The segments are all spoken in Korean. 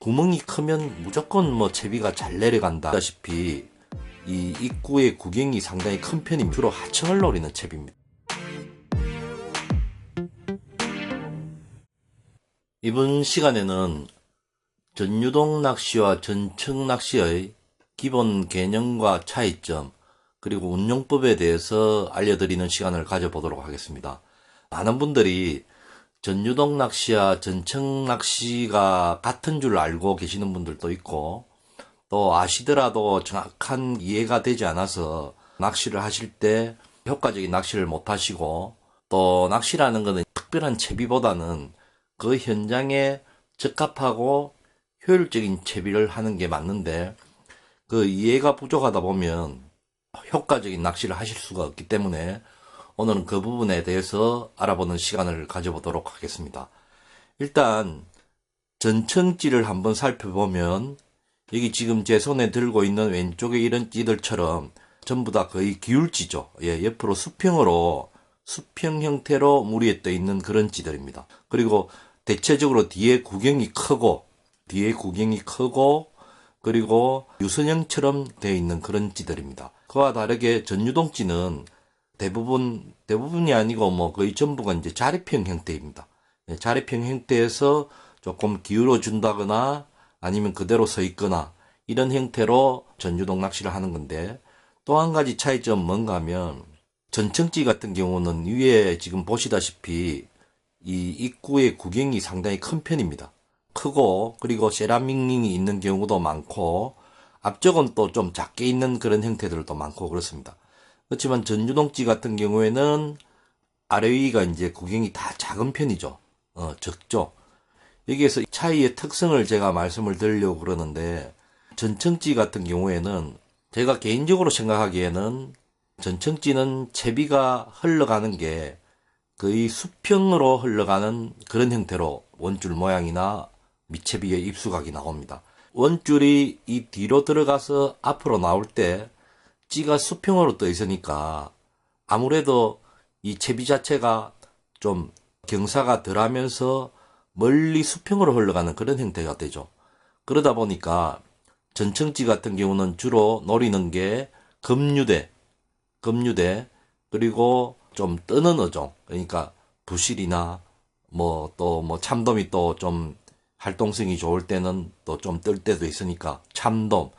구멍이 크면 무조건 뭐 채비가 잘 내려간다시피 이 입구의 구경이 상당히 큰 편입니다. 주로 하층을 노리는 채비입니다. 이번 시간에는 전유동 낚시와 전층 낚시의 기본 개념과 차이점, 그리고 운용법에 대해서 알려드리는 시간을 가져보도록 하겠습니다. 많은 분들이 전유동 낚시와 전층 낚시가 같은 줄 알고 계시는 분들도 있고, 또 아시더라도 정확한 이해가 되지 않아서 낚시를 하실 때 효과적인 낚시를 못 하시고, 또 낚시라는 것은 특별한 채비보다는 그 현장에 적합하고 효율적인 채비를 하는 게 맞는데, 그 이해가 부족하다 보면 효과적인 낚시를 하실 수가 없기 때문에 오늘은 그 부분에 대해서 알아보는 시간을 가져보도록 하겠습니다. 일단 전층찌를 한번 살펴보면, 여기 지금 제 손에 들고 있는 왼쪽에 이런 찌들처럼 전부 다 거의 기울지죠. 옆으로 수평 형태로 무리에 떠 있는 그런 찌들입니다. 그리고 대체적으로 뒤에 구경이 크고 그리고 유선형처럼 되어 있는 그런 찌들입니다. 그와 다르게 전유동찌는 대부분이 아니고 뭐 거의 전부가 이제 자립형 형태입니다. 자립형 형태에서 조금 기울어 준다거나 아니면 그대로 서 있거나 이런 형태로 전유동 낚시를 하는 건데, 또 한 가지 차이점은 뭔가 하면 전층찌 같은 경우는 위에 지금 보시다시피 이 입구의 구경이 상당히 큰 편입니다. 크고, 그리고 세라믹 링이 있는 경우도 많고, 앞쪽은 또 좀 작게 있는 그런 형태들도 많고 그렇습니다. 그렇지만 전유동찌 같은 경우에는 아래 위가 이제 구경이 다 작은 편이죠. 적죠. 여기에서 차이의 특성을 제가 말씀을 드리려고 그러는데, 전층찌 같은 경우에는 제가 개인적으로 생각하기에는 전층찌는 채비가 흘러가는 게 거의 수평으로 흘러가는 그런 형태로 원줄 모양이나 밑채비의 입수각이 나옵니다. 원줄이 이 뒤로 들어가서 앞으로 나올 때 찌가 수평으로 떠 있으니까 아무래도 이 채비 자체가 좀 경사가 덜하면서 멀리 수평으로 흘러가는 그런 형태가 되죠. 그러다 보니까 전층찌 같은 경우는 주로 노리는 게 급류대, 그리고 좀 뜨는 어종, 그러니까 부실이나 또 참돔이 또 좀 활동성이 좋을 때는 또 좀 뜰 때도 있으니까 참돔,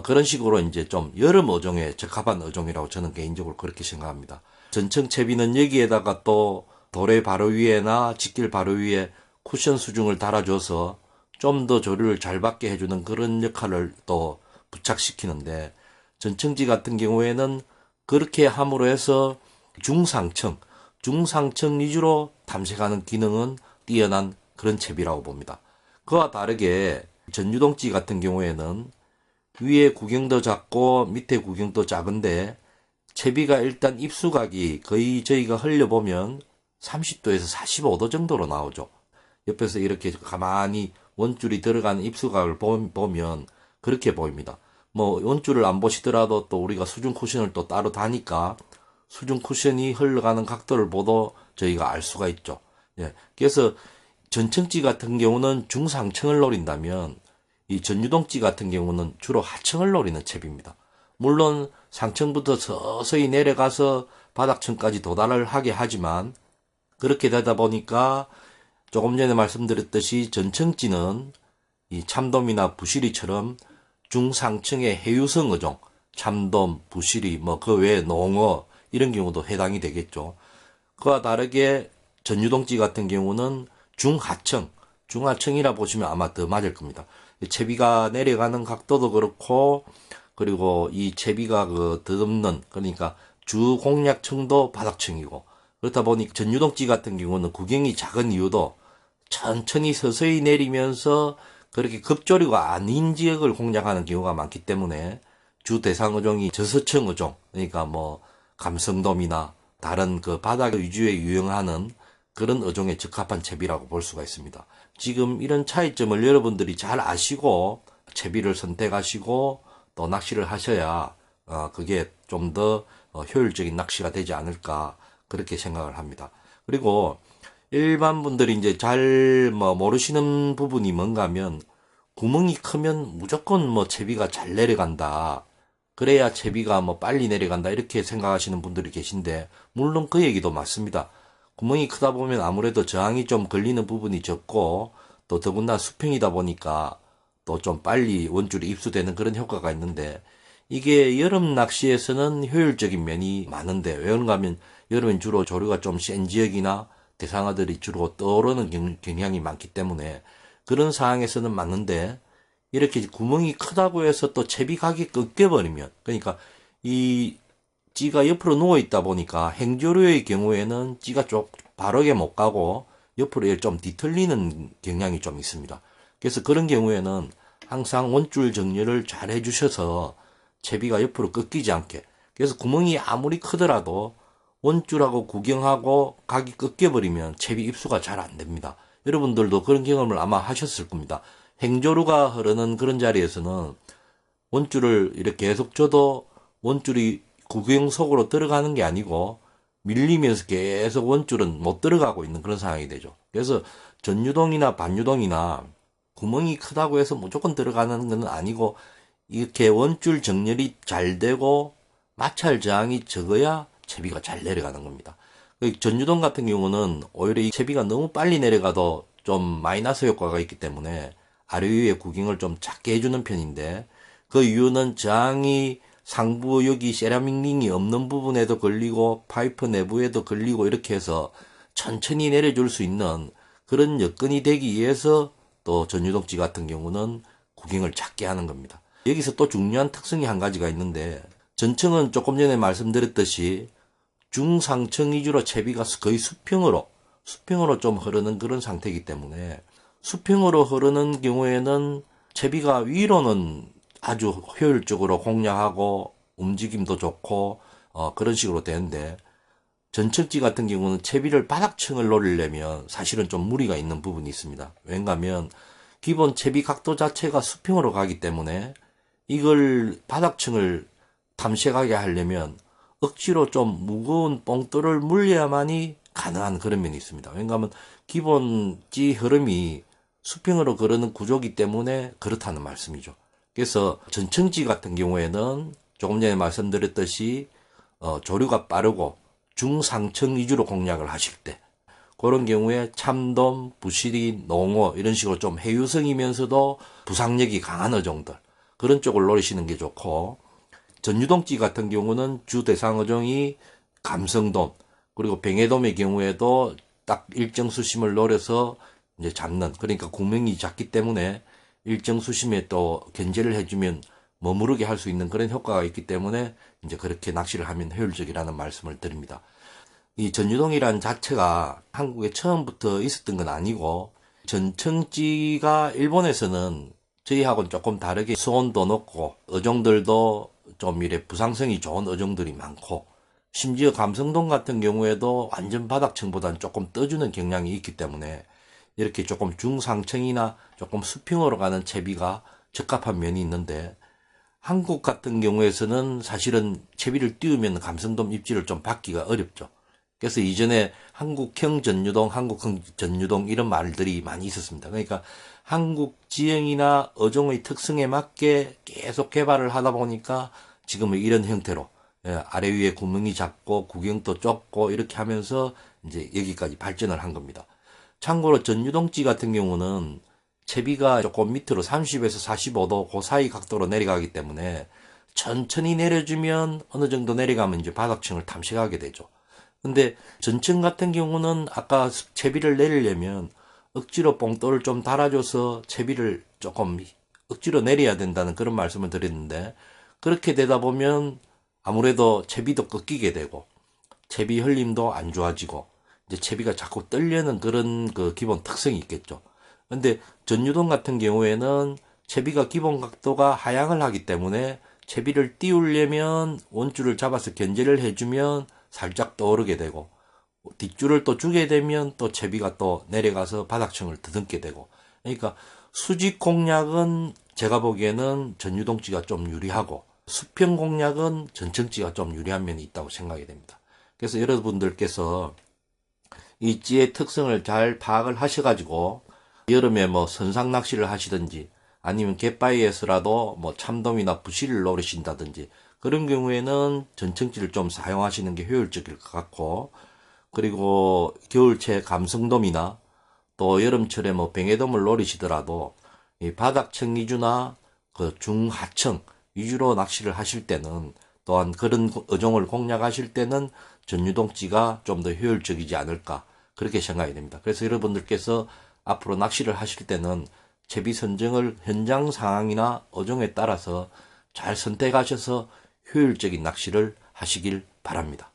그런 식으로 이제 좀 여름 어종에 적합한 어종이라고 저는 개인적으로 그렇게 생각합니다. 전층 채비는 여기에다가 또 돌의 바로 위에나 직길 바로 위에 쿠션 수중을 달아줘서 좀 더 조류를 잘 받게 해주는 그런 역할을 또 부착시키는데, 전층찌 같은 경우에는 그렇게 함으로 해서 중상층 위주로 탐색하는 기능은 뛰어난 그런 채비라고 봅니다. 그와 다르게 전유동찌 같은 경우에는 위에 구경도 작고 밑에 구경도 작은데, 채비가 일단 입수각이 거의 저희가 흘려보면 30도에서 45도 정도로 나오죠. 옆에서 이렇게 가만히 원줄이 들어가는 입수각을 보면 그렇게 보입니다. 뭐 원줄을 안 보시더라도 또 우리가 수중 쿠션을 또 따로 다니까 수중 쿠션이 흘러가는 각도를 보도 저희가 알 수가 있죠. 그래서 전층찌 같은 경우는 중상층을 노린다면, 이 전유동찌 같은 경우는 주로 하층을 노리는 채비입니다. 물론 상층부터 서서히 내려가서 바닥층까지 도달을 하게 하지만, 그렇게 되다 보니까 조금 전에 말씀드렸듯이 전층찌는 이 참돔이나 부시리처럼 중상층의 해유성 어종, 참돔, 부시리, 그 외에 농어 이런 경우도 해당이 되겠죠. 그와 다르게 전유동찌 같은 경우는 중하층이라 보시면 아마 더 맞을 겁니다. 채비가 내려가는 각도도 그렇고, 그리고 이 채비가 더듬는, 그러니까 주 공략층도 바닥층이고, 그렇다 보니 전유동찌 같은 경우는 구경이 작은 이유도 천천히 서서히 내리면서 그렇게 급조류가 아닌 지역을 공략하는 경우가 많기 때문에 주 대상 어종이 저서층 어종, 그러니까 감성돔이나 다른 그 바닥 위주에 유행하는 그런 어종에 적합한 채비라고 볼 수가 있습니다. 지금 이런 차이점을 여러분들이 잘 아시고 채비를 선택하시고 또 낚시를 하셔야 그게 좀 더 효율적인 낚시가 되지 않을까 그렇게 생각을 합니다. 그리고 일반 분들이 이제 잘 모르시는 부분이 뭔가 하면, 구멍이 크면 무조건 뭐 채비가 잘 내려간다. 그래야 채비가 뭐 빨리 내려간다. 이렇게 생각하시는 분들이 계신데, 물론 그 얘기도 맞습니다. 구멍이 크다 보면 아무래도 저항이 좀 걸리는 부분이 적고, 또 더군다나 수평이다 보니까 또 좀 빨리 원줄이 입수되는 그런 효과가 있는데, 이게 여름 낚시에서는 효율적인 면이 많은데, 왜 그런가 하면 여름엔 주로 조류가 좀 센 지역이나 대상어들이 주로 떠오르는 경향이 많기 때문에 그런 상황에서는 맞는데, 이렇게 구멍이 크다고 해서 또 채비각이 꺾여버리면, 그러니까 이 찌가 옆으로 누워 있다 보니까 행조류의 경우에는 찌가 좀 바르게 못 가고 옆으로 좀 뒤틀리는 경향이 좀 있습니다. 그래서 그런 경우에는 항상 원줄 정렬을 잘 해주셔서 채비가 옆으로 꺾이지 않게. 그래서 구멍이 아무리 크더라도 원줄하고 구경하고 각이 꺾여버리면 채비 입수가 잘 안 됩니다. 여러분들도 그런 경험을 아마 하셨을 겁니다. 행조류가 흐르는 그런 자리에서는 원줄을 이렇게 계속 줘도 원줄이 구경 속으로 들어가는 게 아니고 밀리면서 계속 원줄은 못 들어가고 있는 그런 상황이 되죠. 그래서 전유동이나 반유동이나 구멍이 크다고 해서 무조건 들어가는 건 아니고, 이렇게 원줄 정렬이 잘 되고 마찰 저항이 적어야 채비가 잘 내려가는 겁니다. 전유동 같은 경우는 오히려 이 채비가 너무 빨리 내려가도 좀 마이너스 효과가 있기 때문에 아래 위에 구경을 좀 작게 해주는 편인데, 그 이유는 저항이 상부 여기 세라믹 링이 없는 부분에도 걸리고 파이프 내부에도 걸리고 이렇게 해서 천천히 내려줄 수 있는 그런 여건이 되기 위해서 또 전유동지 같은 경우는 구경을 작게 하는 겁니다. 여기서 또 중요한 특성이 한 가지가 있는데, 전층은 조금 전에 말씀드렸듯이 중상층 위주로 채비가 거의 수평으로 좀 흐르는 그런 상태이기 때문에, 수평으로 흐르는 경우에는 채비가 위로는 아주 효율적으로 공략하고 움직임도 좋고 그런 식으로 되는데, 전측지 같은 경우는 채비를 바닥층을 노리려면 사실은 좀 무리가 있는 부분이 있습니다. 왜냐하면 기본 채비 각도 자체가 수평으로 가기 때문에 이걸 바닥층을 탐색하게 하려면 억지로 좀 무거운 뽕돌을 물려야만이 가능한 그런 면이 있습니다. 왜냐하면 기본 찌 흐름이 수평으로 그러는 구조기 때문에 그렇다는 말씀이죠. 그래서 전층지 같은 경우에는 조금 전에 말씀드렸듯이 조류가 빠르고 중상층 위주로 공략을 하실 때, 그런 경우에 참돔, 부시리, 농어 이런 식으로 좀 해유성이면서도 부상력이 강한 어종들, 그런 쪽을 노리시는 게 좋고, 전유동지 같은 경우는 주 대상 어종이 감성돔, 그리고 뱅에돔의 경우에도 딱 일정 수심을 노려서 이제 잡는, 그러니까 구멍이 작기 때문에 일정 수심에 또 견제를 해주면 머무르게 할 수 있는 그런 효과가 있기 때문에 이제 그렇게 낚시를 하면 효율적이라는 말씀을 드립니다. 이 전유동이란 자체가 한국에 처음부터 있었던 건 아니고, 전청지가 일본에서는 저희하고는 조금 다르게 수온도 높고 어종들도 좀 이래 부상성이 좋은 어종들이 많고, 심지어 감성돔 같은 경우에도 완전 바닥층보다는 조금 떠주는 경향이 있기 때문에 이렇게 조금 중상층이나 조금 수평으로 가는 채비가 적합한 면이 있는데, 한국 같은 경우에서는 사실은 채비를 띄우면 감성돔 입질을 좀 받기가 어렵죠. 그래서 이전에 한국형 전유동, 한국형 전유동 이런 말들이 많이 있었습니다. 그러니까 한국 지형이나 어종의 특성에 맞게 계속 개발을 하다 보니까 지금은 이런 형태로 아래 위에 구멍이 작고 구경도 좁고 이렇게 하면서 이제 여기까지 발전을 한 겁니다. 참고로 전유동지 같은 경우는 채비가 조금 밑으로 30에서 45도 그 사이 각도로 내려가기 때문에 천천히 내려주면 어느 정도 내려가면 이제 바닥층을 탐색하게 되죠. 근데 전층 같은 경우는 아까 채비를 내리려면 억지로 뽕돌을 좀 달아줘서 채비를 조금 억지로 내려야 된다는 그런 말씀을 드렸는데, 그렇게 되다 보면 아무래도 채비도 꺾이게 되고 채비 흘림도 안 좋아지고 이제 채비가 자꾸 떨려는 그런 그 기본 특성이 있겠죠. 근데 전유동 같은 경우에는 채비가 기본 각도가 하향을 하기 때문에 채비를 띄우려면 원줄을 잡아서 견제를 해주면 살짝 떠오르게 되고, 뒷줄을 또 주게 되면 또 채비가 또 내려가서 바닥층을 더듬게 되고, 그러니까 수직 공략은 제가 보기에는 전유동지가 좀 유리하고 수평 공략은 전층지가 좀 유리한 면이 있다고 생각이 됩니다. 그래서 여러분들께서 이 찌의 특성을 잘 파악을 하셔가지고 여름에 뭐 선상 낚시를 하시든지 아니면 갯바위에서라도 뭐 참돔이나 부시를 노리신다든지 그런 경우에는 전청지를 좀 사용하시는 게 효율적일 것 같고, 그리고 겨울철 감성돔이나 또 여름철에 뭐 뱅에돔을 노리시더라도 이 바닥 청리주나 그 중하청 위주로 낚시를 하실 때는, 또한 그런 어종을 공략하실 때는 전유동지가 좀 더 효율적이지 않을까, 그렇게 생각이 됩니다. 그래서 여러분들께서 앞으로 낚시를 하실 때는 채비 선정을 현장 상황이나 어종에 따라서 잘 선택하셔서 효율적인 낚시를 하시길 바랍니다.